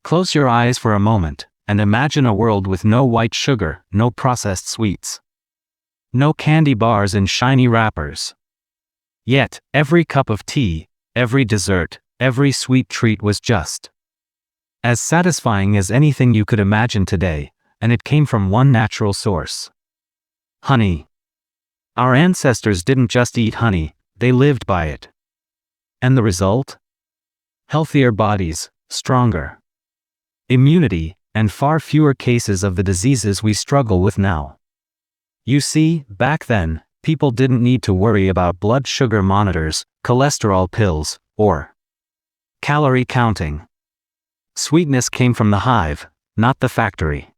Close your eyes for a moment, and imagine a world with no white sugar, no processed sweets. No candy bars in shiny wrappers. Yet, every cup of tea, every dessert, every sweet treat was just as satisfying as anything you could imagine today, and it came from one natural source. Honey. Our ancestors didn't just eat honey, they lived by it. And the result? Healthier bodies, stronger immunity, and far fewer cases of the diseases we struggle with now. You see, back then, people didn't need to worry about blood sugar monitors, cholesterol pills, or calorie counting. Sweetness came from the hive, not the factory.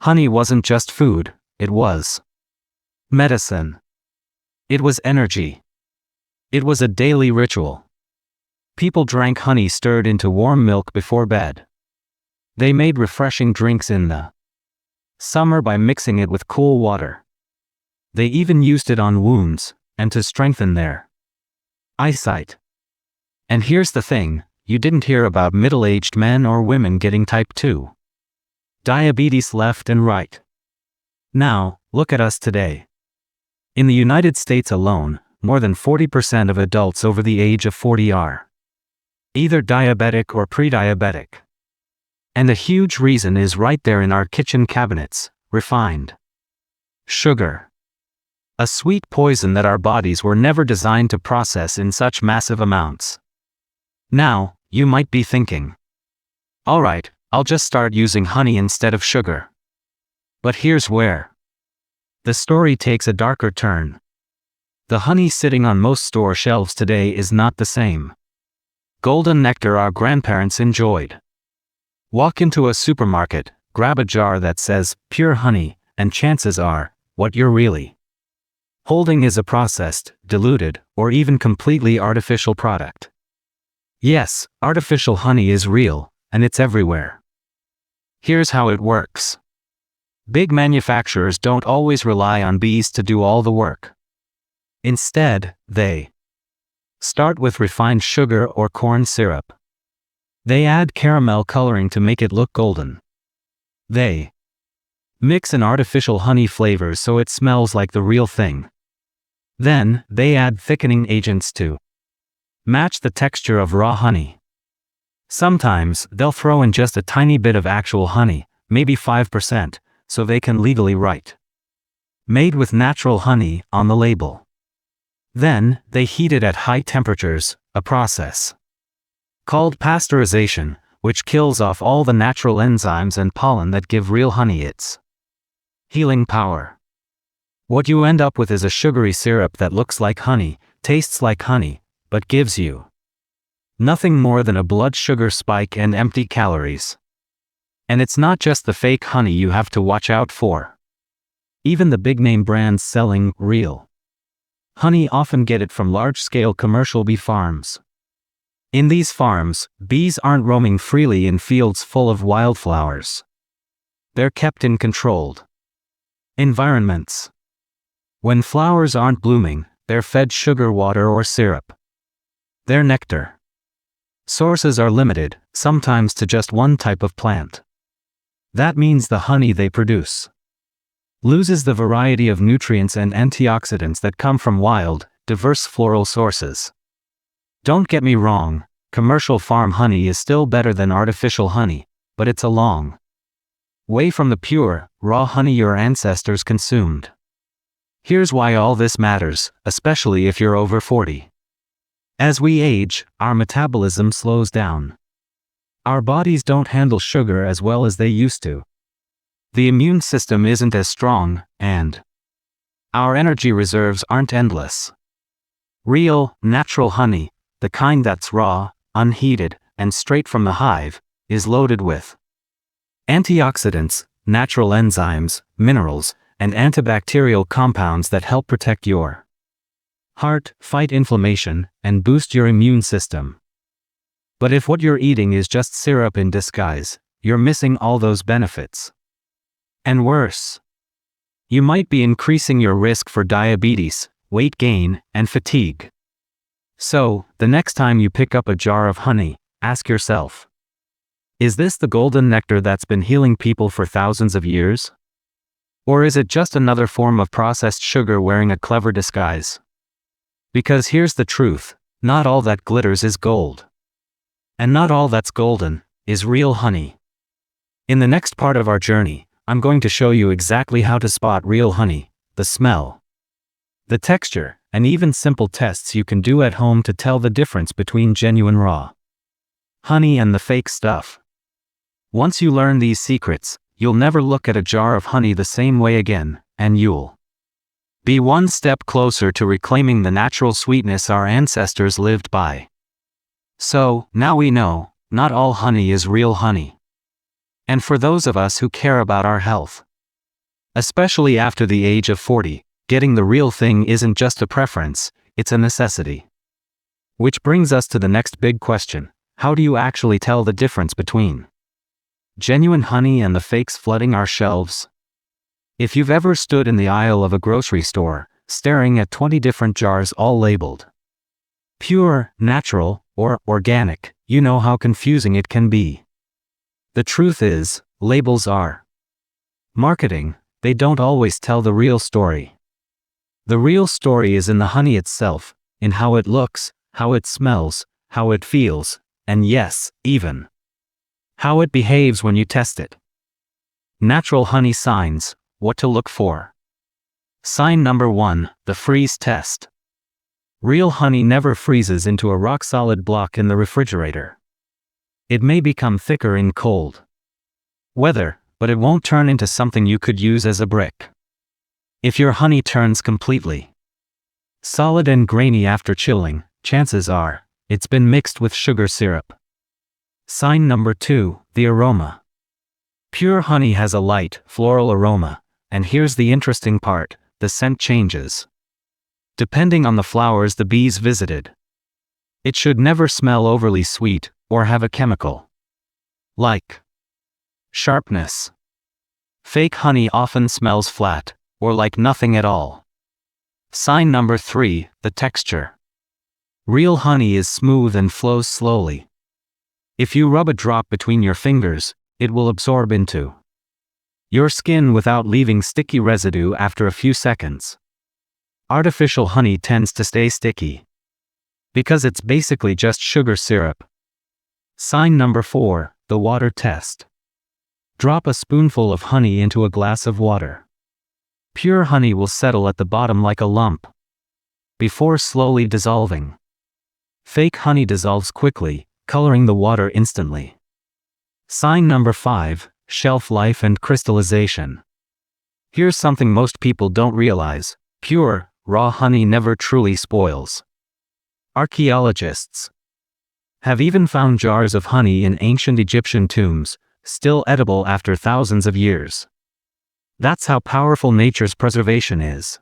Honey wasn't just food, it was medicine. It was energy. It was a daily ritual. People drank honey stirred into warm milk before bed. They made refreshing drinks in the summer by mixing it with cool water. They even used it on wounds, and to strengthen their eyesight. And here's the thing, you didn't hear about middle-aged men or women getting type 2 diabetes left and right. Now, look at us today. In the United States alone, more than 40% of adults over the age of 40 are either diabetic or pre-diabetic. And a huge reason is right there in our kitchen cabinets: refined sugar. A sweet poison that our bodies were never designed to process in such massive amounts. Now, you might be thinking, alright, I'll just start using honey instead of sugar. But here's where the story takes a darker turn. The honey sitting on most store shelves today is not the same golden nectar our grandparents enjoyed. Walk into a supermarket, grab a jar that says pure honey, and chances are, what you're really holding is a processed, diluted, or even completely artificial product. Yes, artificial honey is real, and it's everywhere. Here's how it works. Big manufacturers don't always rely on bees to do all the work. Instead, they start with refined sugar or corn syrup. They add caramel coloring to make it look golden. They mix in artificial honey flavors so it smells like the real thing. Then, they add thickening agents to match the texture of raw honey. Sometimes, they'll throw in just a tiny bit of actual honey, maybe 5%, so they can legally write "made with natural honey" on the label. Then, they heat it at high temperatures, a process called pasteurization, which kills off all the natural enzymes and pollen that give real honey its healing power. What you end up with is a sugary syrup that looks like honey, tastes like honey, but gives you nothing more than a blood sugar spike and empty calories. And it's not just the fake honey you have to watch out for. Even the big-name brands selling real honey often get it from large-scale commercial bee farms. In these farms, bees aren't roaming freely in fields full of wildflowers. They're kept in controlled environments. When flowers aren't blooming, they're fed sugar water or syrup. Their nectar sources are limited, sometimes to just one type of plant. That means the honey they produce loses the variety of nutrients and antioxidants that come from wild, diverse floral sources. Don't get me wrong, commercial farm honey is still better than artificial honey, but it's a long way from the pure, raw honey your ancestors consumed. Here's why all this matters, especially if you're over 40. As we age, our metabolism slows down. Our bodies don't handle sugar as well as they used to. The immune system isn't as strong, and our energy reserves aren't endless. Real, natural honey, the kind that's raw, unheated, and straight from the hive, is loaded with antioxidants, natural enzymes, minerals, and antibacterial compounds that help protect your heart, fight inflammation, and boost your immune system. But if what you're eating is just syrup in disguise, you're missing all those benefits. And worse, you might be increasing your risk for diabetes, weight gain, and fatigue. So, the next time you pick up a jar of honey, ask yourself, Is this the golden nectar that's been healing people for thousands of years? Or is it just another form of processed sugar wearing a clever disguise? Because here's the truth, not all that glitters is gold. And not all that's golden is real honey. In the next part of our journey, I'm going to show you exactly how to spot real honey, the smell, the texture, and even simple tests you can do at home to tell the difference between genuine raw honey and the fake stuff. Once you learn these secrets, you'll never look at a jar of honey the same way again, and you'll be one step closer to reclaiming the natural sweetness our ancestors lived by. So, now we know, not all honey is real honey. And for those of us who care about our health, especially after the age of 40, getting the real thing isn't just a preference, it's a necessity. Which brings us to the next big question: how do you actually tell the difference between genuine honey and the fakes flooding our shelves? If you've ever stood in the aisle of a grocery store, staring at 20 different jars all labeled pure, natural, or organic, you know how confusing it can be. The truth is, labels are marketing. They don't always tell the real story. The real story is in the honey itself, in how it looks, how it smells, how it feels, and yes, even how it behaves when you test it. Natural honey signs: what to look for. Sign number 1, the freeze test. Real honey never freezes into a rock-solid block in the refrigerator. It may become thicker in cold weather, but it won't turn into something you could use as a brick. If your honey turns completely solid and grainy after chilling, chances are it's been mixed with sugar syrup. Sign number 2, the aroma. Pure honey has a light, floral aroma, and here's the interesting part: the scent changes depending on the flowers the bees visited. It should never smell overly sweet or have a chemical like sharpness. Fake honey often smells flat or like nothing at all. Sign number 3, the texture. Real honey is smooth and flows slowly. If you rub a drop between your fingers, it will absorb into your skin without leaving sticky residue after a few seconds. Artificial honey tends to stay sticky because it's basically just sugar syrup. Sign number 4, the water test. Drop a spoonful of honey into a glass of water. Pure honey will settle at the bottom like a lump before slowly dissolving. Fake honey dissolves quickly, coloring the water instantly. Sign number 5, shelf life and crystallization. Here's something most people don't realize: pure, raw honey never truly spoils. Archaeologists have even found jars of honey in ancient Egyptian tombs, still edible after thousands of years. That's how powerful nature's preservation is.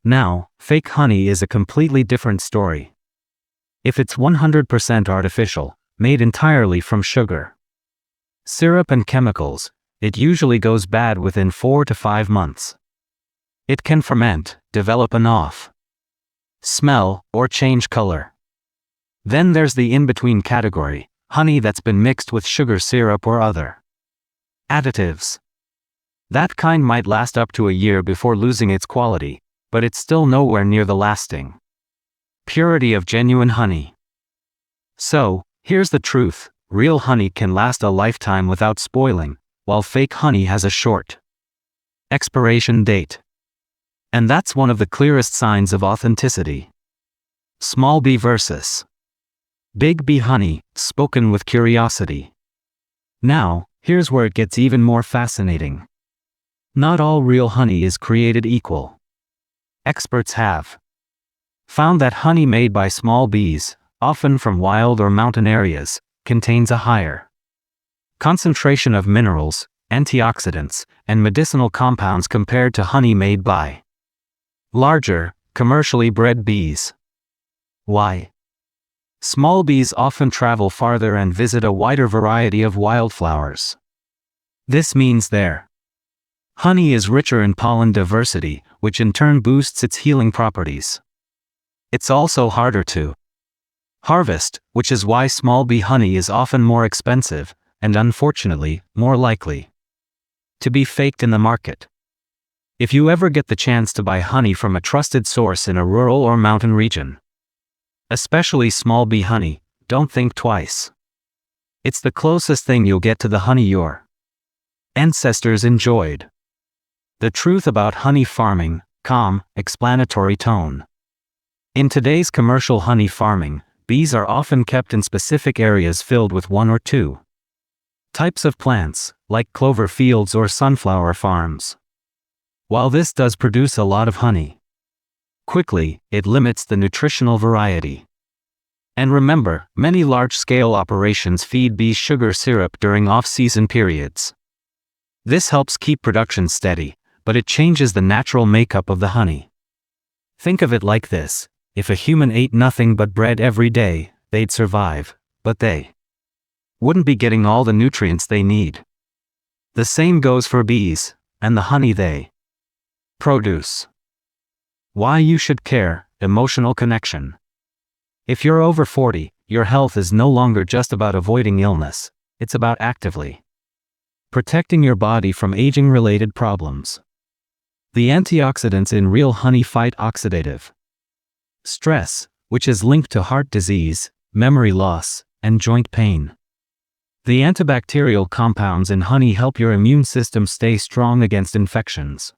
Now, fake honey is a completely different story. If it's 100% artificial, made entirely from sugar, syrup and chemicals, it usually goes bad within 4 to 5 months. It can ferment, develop an off smell, or change color. Then there's the in-between category: honey that's been mixed with sugar syrup or other additives. That kind might last up to a year before losing its quality, but it's still nowhere near the lasting purity of genuine honey. So, here's the truth: real honey can last a lifetime without spoiling, while fake honey has a short expiration date. And that's one of the clearest signs of authenticity. Small b versus big B honey, spoken with curiosity. Now, here's where it gets even more fascinating. Not all real honey is created equal. Experts have found that honey made by small bees, often from wild or mountain areas, contains a higher concentration of minerals, antioxidants, and medicinal compounds compared to honey made by larger, commercially bred bees. Why? Small bees often travel farther and visit a wider variety of wildflowers. This means their honey is richer in pollen diversity, which in turn boosts its healing properties. It's also harder to harvest, which is why small bee honey is often more expensive, and unfortunately, more likely to be faked in the market. If you ever get the chance to buy honey from a trusted source in a rural or mountain region, especially small bee honey, don't think twice. It's the closest thing you'll get to the honey your ancestors enjoyed. The truth about honey farming, calm, explanatory tone. In today's commercial honey farming, bees are often kept in specific areas filled with one or two types of plants, like clover fields or sunflower farms. While this does produce a lot of honey, quickly, it limits the nutritional variety. And remember, many large-scale operations feed bees sugar syrup during off-season periods. This helps keep production steady, but it changes the natural makeup of the honey. Think of it like this: if a human ate nothing but bread every day, they'd survive, but they wouldn't be getting all the nutrients they need. The same goes for bees, and the honey they produce. Why you should care: emotional connection. If you're over 40, your health is no longer just about avoiding illness, it's about actively protecting your body from aging-related problems. The antioxidants in real honey fight oxidative stress, which is linked to heart disease, memory loss, and joint pain. The antibacterial compounds in honey help your immune system stay strong against infections.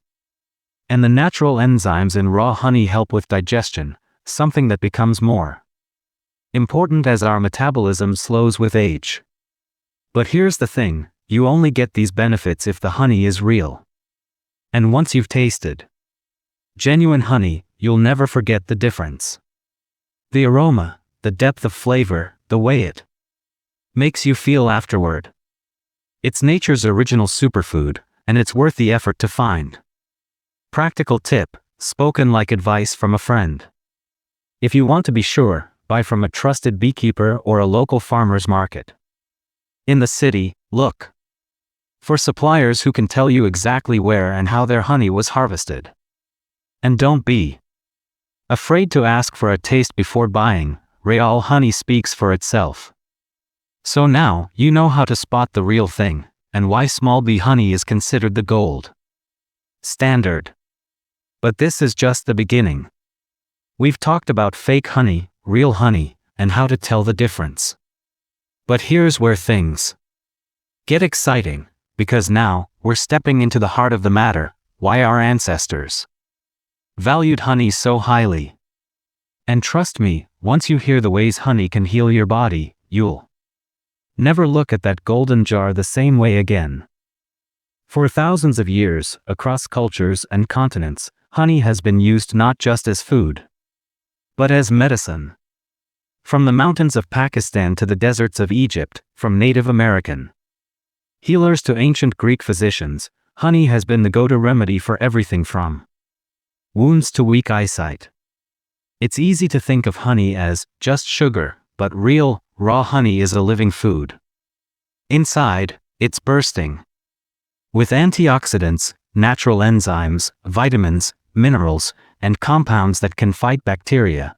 And the natural enzymes in raw honey help with digestion, something that becomes more important as our metabolism slows with age. But here's the thing: you only get these benefits if the honey is real. And once you've tasted genuine honey, you'll never forget the difference. The aroma, the depth of flavor, the way it makes you feel afterward. It's nature's original superfood, and it's worth the effort to find. Practical tip, spoken like advice from a friend. If you want to be sure, buy from a trusted beekeeper or a local farmer's market. In the city, look for suppliers who can tell you exactly where and how their honey was harvested. And don't be afraid to ask for a taste before buying. Real honey speaks for itself. So now, you know how to spot the real thing, and why small bee honey is considered the gold standard. But this is just the beginning. We've talked about fake honey, real honey, and how to tell the difference. But here's where things get exciting, because now, we're stepping into the heart of the matter: why our ancestors valued honey so highly. And trust me, once you hear the ways honey can heal your body, you'll never look at that golden jar the same way again. For thousands of years, across cultures and continents, honey has been used not just as food, but as medicine. From the mountains of Pakistan to the deserts of Egypt, from Native American healers to ancient Greek physicians, honey has been the go-to remedy for everything from wounds to weak eyesight. It's easy to think of honey as just sugar, but real, raw honey is a living food. Inside, it's bursting with antioxidants, natural enzymes, vitamins, minerals, and compounds that can fight bacteria,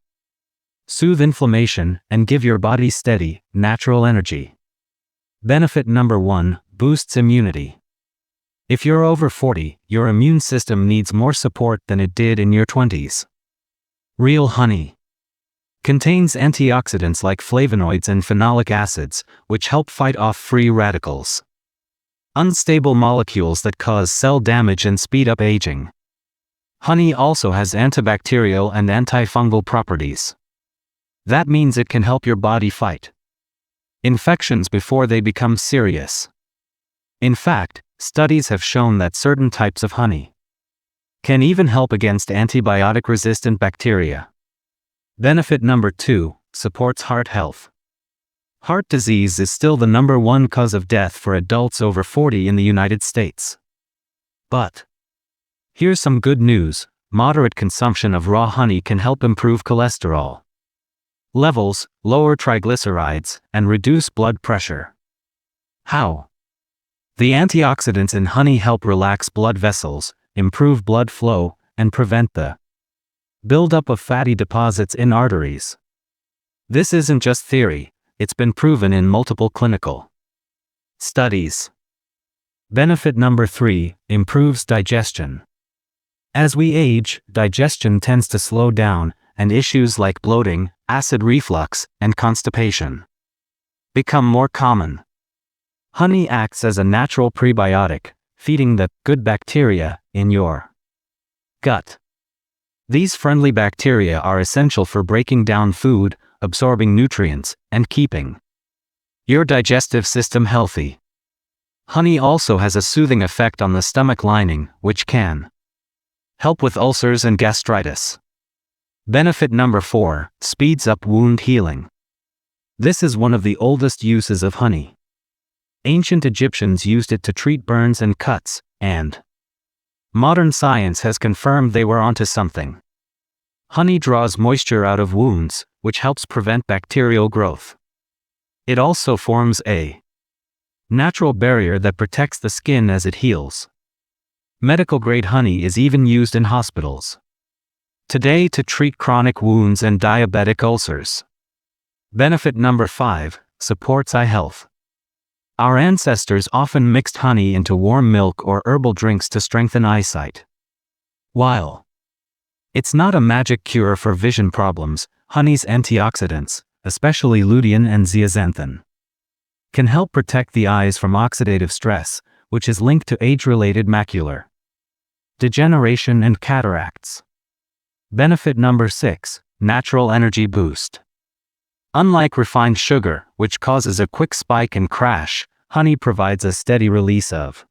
soothe inflammation, and give your body steady, natural energy. Benefit number 1, boosts immunity. If you're over 40, your immune system needs more support than it did in your 20s. Real honey contains antioxidants like flavonoids and phenolic acids, which help fight off free radicals, unstable molecules that cause cell damage and speed up aging. Honey also has antibacterial and antifungal properties. That means it can help your body fight infections before they become serious. In fact, studies have shown that certain types of honey can even help against antibiotic-resistant bacteria. Benefit number 2, supports heart health. Heart disease is still the number 1 cause of death for adults over 40 in the United States. But here's some good news: moderate consumption of raw honey can help improve cholesterol levels, lower triglycerides, and reduce blood pressure. How? The antioxidants in honey help relax blood vessels, improve blood flow, and prevent the buildup of fatty deposits in arteries. This isn't just theory, it's been proven in multiple clinical Studies. Benefit number 3, improves digestion. As we age, digestion tends to slow down, and issues like bloating, acid reflux, and constipation become more common. Honey acts as a natural prebiotic, feeding the good bacteria in your gut. These friendly bacteria are essential for breaking down food, absorbing nutrients, and keeping your digestive system healthy. Honey also has a soothing effect on the stomach lining, which can help with ulcers and gastritis. Benefit number 4, speeds up wound healing. This is one of the oldest uses of honey. Ancient Egyptians used it to treat burns and cuts, and modern science has confirmed they were onto something. Honey draws moisture out of wounds, which helps prevent bacterial growth. It also forms a natural barrier that protects the skin as it heals. Medical-grade honey is even used in hospitals today to treat chronic wounds and diabetic ulcers. Benefit number 5, supports eye health. Our ancestors often mixed honey into warm milk or herbal drinks to strengthen eyesight. While it's not a magic cure for vision problems, honey's antioxidants, especially lutein and zeaxanthin, can help protect the eyes from oxidative stress, which is linked to age-related macular degeneration and cataracts. Benefit number 6, natural energy boost. Unlike refined sugar, which causes a quick spike and crash, honey provides a steady release of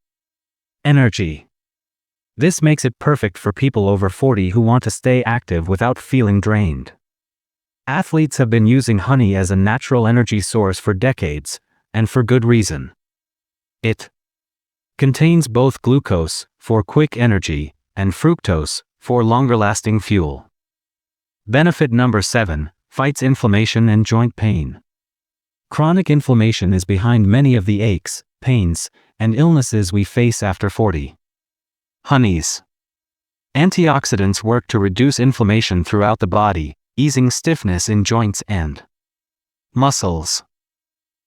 energy. This makes it perfect for people over 40 who want to stay active without feeling drained. Athletes have been using honey as a natural energy source for decades, and for good reason. It contains both glucose, for quick energy, and fructose, for longer-lasting fuel. Benefit number 7, fights inflammation and joint pain. Chronic inflammation is behind many of the aches, pains, and illnesses we face after 40. Honey's antioxidants work to reduce inflammation throughout the body, easing stiffness in joints and muscles.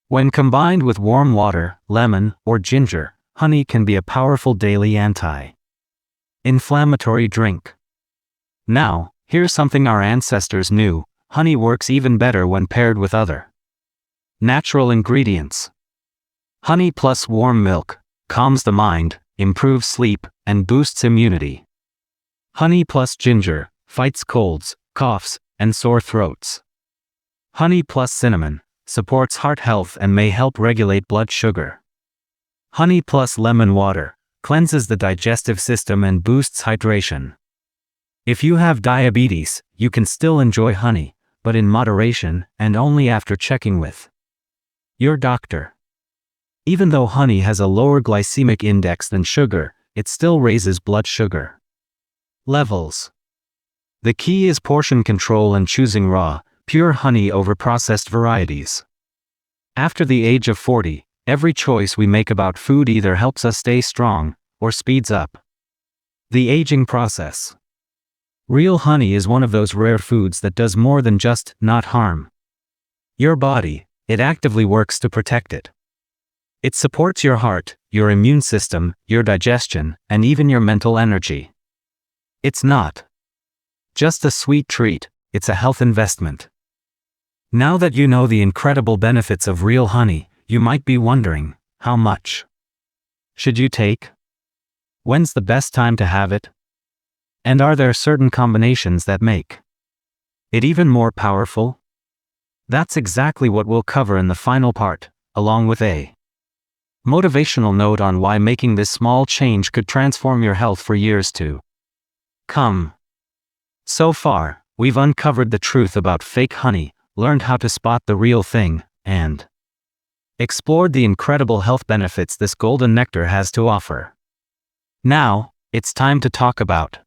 When combined with warm water, lemon, or ginger, honey can be a powerful daily anti-inflammatory drink. Now, here's something our ancestors knew: honey works even better when paired with other natural ingredients. Honey plus warm milk calms the mind, improves sleep, and boosts immunity. Honey plus ginger fights colds, coughs, and sore throats. Honey plus cinnamon supports heart health and may help regulate blood sugar. Honey plus lemon water cleanses the digestive system and boosts hydration. If you have diabetes, you can still enjoy honey, but in moderation and only after checking with your doctor. Even though honey has a lower glycemic index than sugar, it still raises blood sugar levels. The key is portion control and choosing raw, pure honey over processed varieties. After the age of 40, every choice we make about food either helps us stay strong or speeds up the aging process. Real honey is one of those rare foods that does more than just not harm your body. It actively works to protect it. It supports your heart, your immune system, your digestion, and even your mental energy. It's not just a sweet treat, it's a health investment. Now that you know the incredible benefits of real honey, you might be wondering, how much should you take? When's the best time to have it? And are there certain combinations that make it even more powerful? That's exactly what we'll cover in the final part, along with a motivational note on why making this small change could transform your health for years to come. So far, we've uncovered the truth about fake honey, learned how to spot the real thing, and explored the incredible health benefits this golden nectar has to offer. Now, it's time to talk about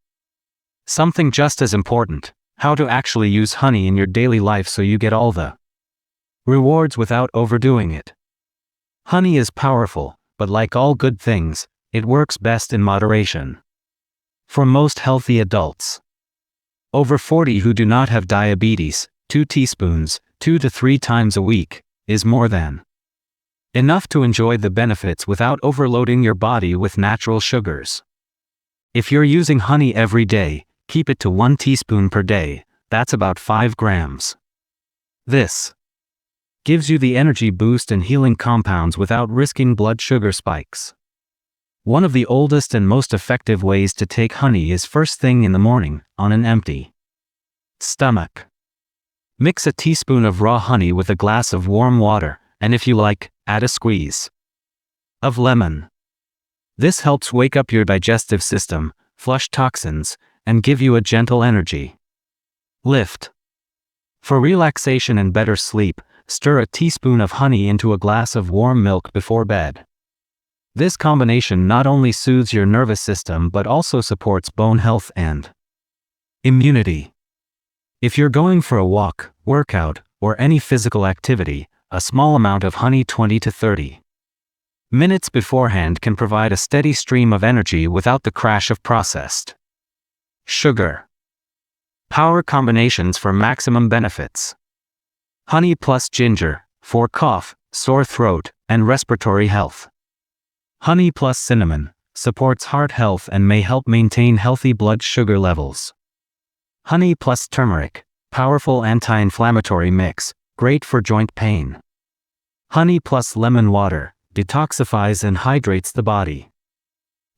something just as important: how to actually use honey in your daily life so you get all the rewards without overdoing it. Honey is powerful, but like all good things, it works best in moderation. For most healthy adults over 40 who do not have diabetes, 2 teaspoons, 2 to 3 times a week, is more than Enough to enjoy the benefits without overloading your body with natural sugars. If you're using honey every day, keep it to 1 teaspoon per day, that's about 5 grams. This gives you the energy boost and healing compounds without risking blood sugar spikes. One of the oldest and most effective ways to take honey is first thing in the morning, on an empty stomach. Mix a teaspoon of raw honey with a glass of warm water, and if you like, add a squeeze of lemon. This helps wake up your digestive system, flush toxins, and give you a gentle energy lift. For relaxation and better sleep, stir a teaspoon of honey into a glass of warm milk before bed. This combination not only soothes your nervous system but also supports bone health and immunity. If you're going for a walk, workout, or any physical activity, a small amount of honey 20 to 30 minutes beforehand can provide a steady stream of energy without the crash of processed sugar. Power combinations for maximum benefits. Honey plus ginger, for cough, sore throat, and respiratory health. Honey plus cinnamon, supports heart health and may help maintain healthy blood sugar levels. Honey plus turmeric, powerful anti-inflammatory mix, great for joint pain. Honey plus lemon water, detoxifies and hydrates the body.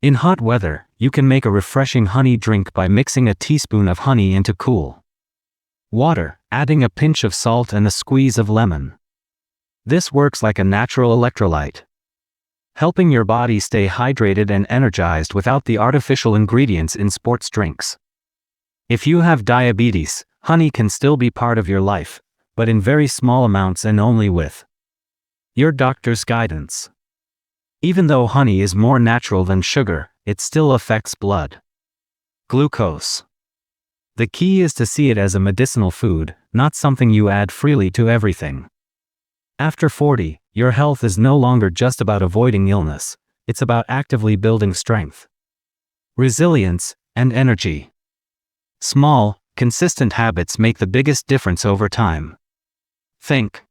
In hot weather, you can make a refreshing honey drink by mixing a teaspoon of honey into cool water, adding a pinch of salt and a squeeze of lemon. This works like a natural electrolyte, helping your body stay hydrated and energized without the artificial ingredients in sports drinks. If you have diabetes, honey can still be part of your life, but in very small amounts and only with your doctor's guidance. Even though honey is more natural than sugar, it still affects blood glucose. The key is to see it as a medicinal food, not something you add freely to everything. After 40, your health is no longer just about avoiding illness, it's about actively building strength, resilience, and energy. Small, consistent habits make the biggest difference over time. Think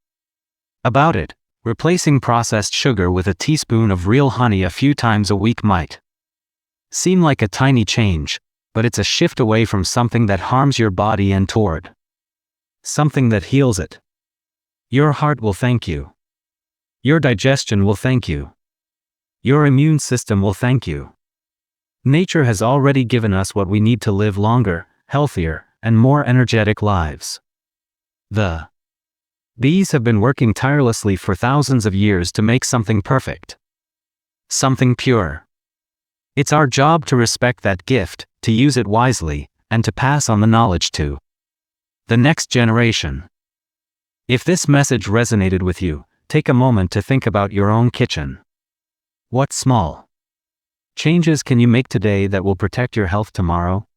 about it. Replacing processed sugar with a teaspoon of real honey a few times a week might seem like a tiny change, but it's a shift away from something that harms your body and toward something that heals it. Your heart will thank you. Your digestion will thank you. Your immune system will thank you. Nature has already given us what we need to live longer, healthier, and more energetic lives. The bees have been working tirelessly for thousands of years to make something perfect, something pure. It's our job to respect that gift, to use it wisely, and to pass on the knowledge to the next generation. If this message resonated with you, take a moment to think about your own kitchen. What small changes can you make today that will protect your health tomorrow?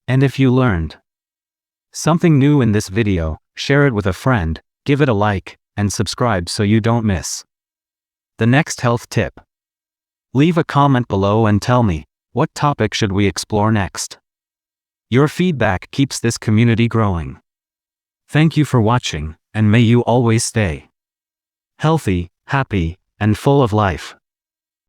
And if you learned something new in this video, share it with a friend, give it a like, and subscribe so you don't miss the next health tip. Leave a comment below and tell me, what topic should we explore next? Your feedback keeps this community growing. Thank you for watching, and may you always stay healthy, happy, and full of life.